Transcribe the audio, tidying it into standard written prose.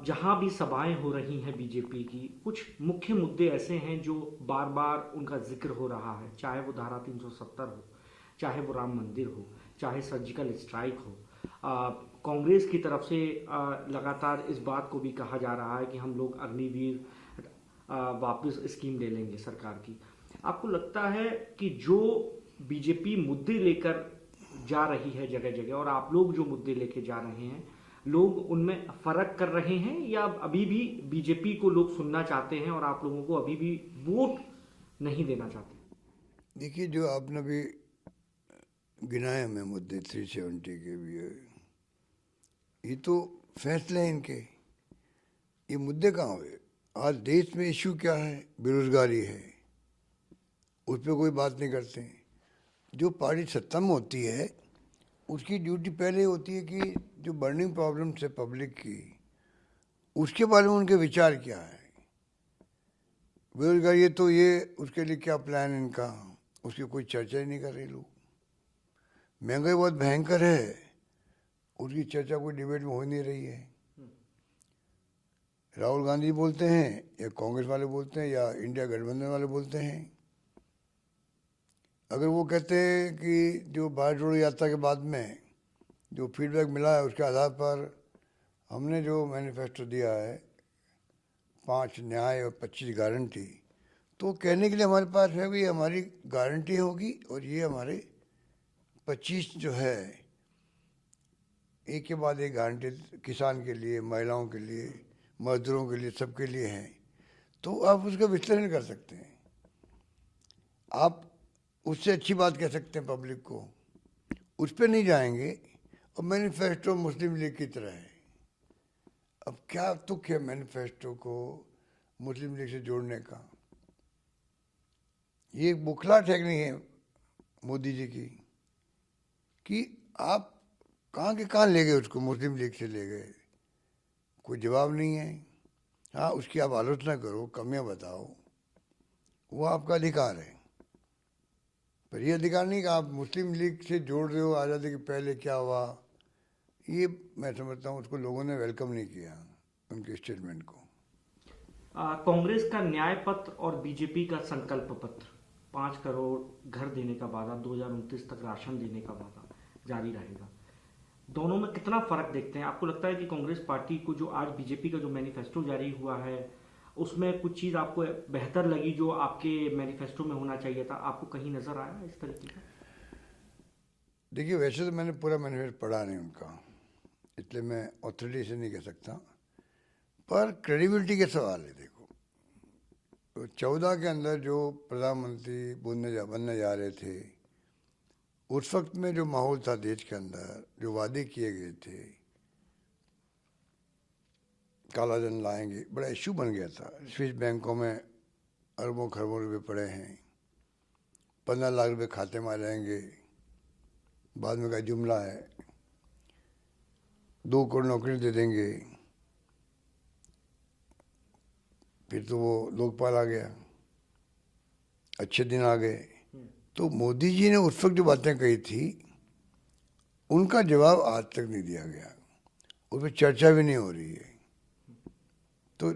जहाँ भी सभाएं हो रही हैं बीजेपी की, कुछ मुख्य मुद्दे ऐसे हैं जो बार बार उनका जिक्र हो रहा है, चाहे वो धारा 370 हो, चाहे वो राम मंदिर हो, चाहे सर्जिकल स्ट्राइक हो। कांग्रेस की तरफ से लगातार इस बात को भी कहा जा रहा है कि हम लोग अग्निवीर वापस स्कीम ले लेंगे सरकार की। आपको लगता है कि जो बीजेपी मुद्दे लेकर जा रही है जगह जगह, और आप लोग जो मुद्दे लेके जा रहे हैं, लोग उनमें फर्क कर रहे हैं, या अभी भी बीजेपी को लोग सुनना चाहते हैं और आप लोगों को अभी भी वोट नहीं देना चाहते? देखिए, जो आपने भी गिनाए हमें मुद्दे 370 के भी है, ये तो फैसले हैं इनके। ये मुद्दे कहाँ हुए? आज देश में इश्यू क्या है? बेरोजगारी है, उस पर कोई बात नहीं करते हैं। जो पार्टी सत्ता में होती है उसकी ड्यूटी पहले होती है कि जो बर्निंग प्रॉब्लम्स है पब्लिक की, उसके बारे में उनके विचार क्या है। बेरोजगारी है तो ये उसके लिए क्या प्लान है इनका, उसकी कोई चर्चा ही नहीं कर रहे लोग। महंगाई बहुत भयंकर है, उसकी चर्चा कोई डिबेट में हो नहीं रही है। राहुल गांधी बोलते हैं या कांग्रेस वाले बोलते हैं या इंडिया गठबंधन वाले बोलते हैं, अगर वो कहते हैं कि जो भारत जोड़ो यात्रा के बाद में जो फीडबैक मिला है उसके आधार पर हमने जो मैनिफेस्टो दिया है 5 न्याय और 25 गारंटी, तो कहने के लिए हमारे पास है भी हमारी गारंटी होगी और ये हमारे 25 जो है एक के बाद एक गारंटी किसान के लिए, महिलाओं के लिए, मजदूरों के लिए, सबके लिए हैं। तो आप उसका विश्लेषण कर सकते हैं, आप उससे अच्छी बात कह सकते हैं पब्लिक को, उस पर नहीं जाएंगे। और मैनिफेस्टो मुस्लिम लीग की तरह है। अब क्या तुक है मैनिफेस्टो को मुस्लिम लीग से जोड़ने का? ये एक बुखलाहट है कि नहीं है मोदी जी की, कि आप कहाँ के कहाँ ले गए उसको, मुस्लिम लीग से ले गए, कोई जवाब नहीं है। हाँ, उसकी आप आलोचना करो, कमियां बताओ, वो आपका अधिकार है, पर ये अधिकार नहीं कि आप मुस्लिम लीग से जोड़ रहे हो आज़ादी के पहले क्या हुआ। ये मैं समझता हूँ उसको लोगों ने वेलकम नहीं किया, उनके स्टेटमेंट को। कांग्रेस का न्याय पत्र और बीजेपी का संकल्प पत्र, 5 करोड़ घर देने का वादा, 2029 तक राशन देने का वादा जारी रहेगा। दोनों में कितना फर्क देखते हैं? आपको लगता है कि कांग्रेस पार्टी को जो आज बीजेपी का जो मैनिफेस्टो जारी हुआ है उसमें कुछ चीज़ आपको बेहतर लगी जो आपके मैनिफेस्टो में होना चाहिए था? आपको कहीं नजर आया इस तरीके का? देखिए, वैसे तो मैंने पूरा मैनिफेस्टो पढ़ा नहीं उनका, इसलिए मैं ऑथोरिटी से नहीं कह सकता, पर क्रेडिबिलिटी के सवाल है। देखो, तो 14 के अंदर जो प्रधानमंत्री बनने जा रहे थे, उस वक्त में जो माहौल था देश के अंदर, जो वादे किए गए थे, काला धन लाएंगे, बड़ा इश्यू बन गया था। स्विस बैंकों में अरबों खरबों रुपये पड़े हैं, 15 लाख रुपये खाते में आ जाएंगे, बाद में का जुमला है 2 करोड़ नौकरी दे देंगे। फिर तो वो लोकपाल आ गया, अच्छे दिन आ गए। तो मोदी जी ने उस वक्त जो बातें कही थी उनका जवाब आज तक नहीं दिया गया, उस पर चर्चा भी नहीं हो रही है। तो